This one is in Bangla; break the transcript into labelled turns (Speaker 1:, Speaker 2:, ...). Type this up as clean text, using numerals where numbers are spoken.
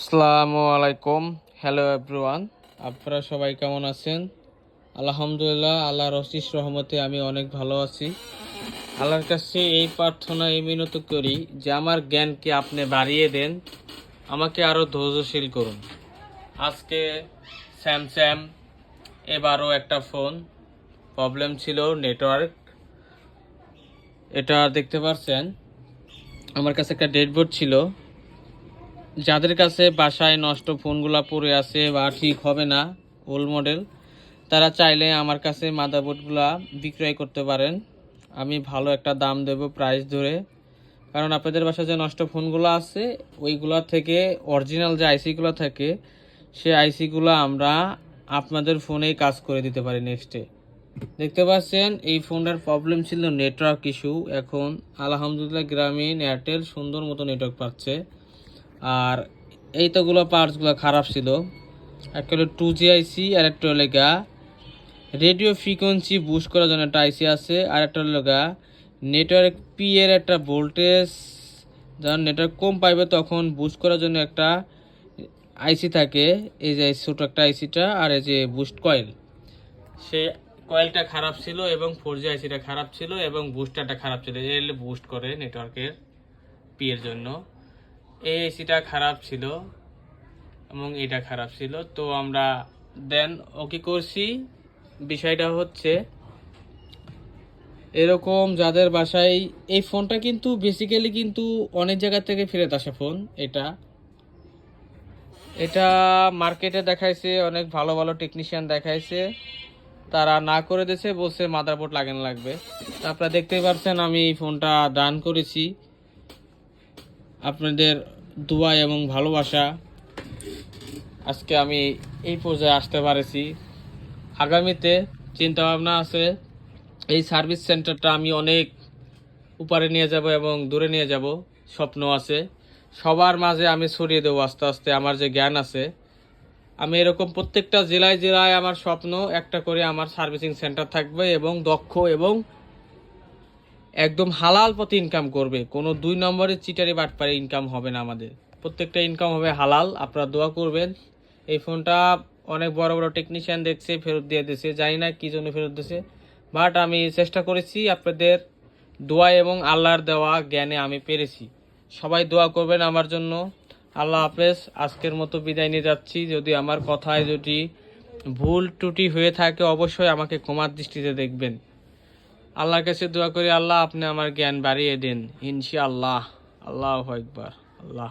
Speaker 1: আসসালামু আলাইকুম। হ্যালো এভরিওয়ান, আপনারা সবাই কেমন আছেন? আলহামদুলিল্লাহ, আল্লাহর অশেষ রহমতে আমি অনেক ভালো আছি। আল্লাহর কাছে এই প্রার্থনা এই মিনতি করি যে আমার জ্ঞানকে আপনি বাড়িয়ে দেন, আমাকে আরও ধৈর্যশীল করুন। আজকে স্যামসাং এবারও একটা ফোন প্রবলেম ছিল, নেটওয়ার্ক। এটা দেখতে পাচ্ছেন, আমার কাছে একটা ডেডবোর্ড ছিল। যাদের কাছে বাসায় নষ্ট ফোনগুলো পড়ে আছে বা ঠিক হবে না, ওল্ড মডেল, তারা চাইলে আমার কাছে মাদারবোর্ডগুলো বিক্রয় করতে পারেন। আমি ভালো একটা দাম দেব প্রাইস ধরে, কারণ আপনাদের বাসায় যে নষ্ট ফোনগুলো আছে ওইগুলো থেকে অরিজিনাল যে আইসিগুলো থাকে সেই আইসিগুলো আমরা আপনাদের ফোনেই কাজ করে দিতে পারি নেক্সটে। দেখতে পাচ্ছেন এই ফোনটার প্রবলেম ছিল নেটওয়ার্ক ইস্যু। এখন আলহামদুলিল্লাহ গ্রামীণ এয়ারটেল সুন্দর মতো নেটওয়ার্ক পাচ্ছে। আর এই তোগুলো পার্টসগুলো খারাপ ছিল। একটা হলো 2G আইসি, আর একটা হলো রেডিও ফ্রিকোয়েন্সি বুস্ট করার জন্য একটা আইসি আছে, আর একটা হলো নেটওয়ার্ক পি এর একটা ভোল্টেজ, যখন নেটওয়ার্ক কম পাইবে তখন বুস্ট করার জন্য একটা আইসি থাকে। এই যে ছোট একটা আইসিটা, আর এই যে বুস্ট কয়েল, সেই কয়েলটা খারাপ ছিল এবং 4G আইসিটা খারাপ ছিল এবং বুস্টারটা খারাপ ছিল। এই বুস্ট করে নেটওয়ার্কের পি এর জন্য এই এসিটা খারাপ ছিল এবং এটা খারাপ ছিল। তো আমরা দেন ওকে করছি। বিষয়টা হচ্ছে এরকম, যাদের বাসায় এই ফোনটা কিন্তু বেসিক্যালি কিন্তু অনেক জায়গা থেকে ফেরত আসা ফোন। এটা এটা মার্কেটে দেখাইছে, অনেক ভালো ভালো টেকনিশিয়ান দেখাইছে, তারা না করে দিয়েছে, বলছে মাদারবোর্ড লাগানো লাগবে। আপনারা দেখতেই পাচ্ছেন আমি এই ফোনটা ডান করেছি। আপনাদের দোয়া এবং ভালোবাসা আজকে আমি এই পর্যায়ে আসতে পারেছি। আগামীতে চিন্তা ভাবনা আছে এই সার্ভিস সেন্টারটা আমি অনেক উপরে নিয়ে যাব এবং দূরে নিয়ে যাব, স্বপ্ন আছে। সবার মাঝে আমি ছড়িয়ে দেবো আস্তে আস্তে আমার যে জ্ঞান আছে। আমি এরকম প্রত্যেকটা জেলায় জেলায় আমার স্বপ্ন একটা করে আমার সার্ভিসিং সেন্টার থাকবে এবং দক্ষ এবং একদম হালাল পথে ইনকাম করবে। কোনো 2 নম্বরের চিটারি বাটপারে ইনকাম হবে না, আমাদের প্রত্যেকটা ইনকাম হবে হালাল। আপনারা দোয়া করবেন। এই ফোনটা অনেক বড় বড় টেকনিশিয়ান দেখছে, ফেরত দিয়ে দিয়েছে, জানি না কী জন্য ফেরত দিয়েছে, বাট আমি চেষ্টা করেছি। আপনাদের দোয়া এবং আল্লাহর দেওয়া জ্ঞানে আমি পেরেছি। সবাই দোয়া করবেন আমার জন্য। আল্লাহ হাফেজ। আজকের মতো বিদায় নিয়ে যাচ্ছি। যদি আমার কথায় যদি ভুল ত্রুটি হয়ে থাকে অবশ্যই আমাকে ক্ষমার দৃষ্টিতে দেখবেন। আল্লাহর কাছে দোয়া করি, আল্লাহ আপনি আমার জ্ঞান বাড়িয়ে দিন ইনশাআল্লাহ। আল্লাহু আকবার। আল্লাহ।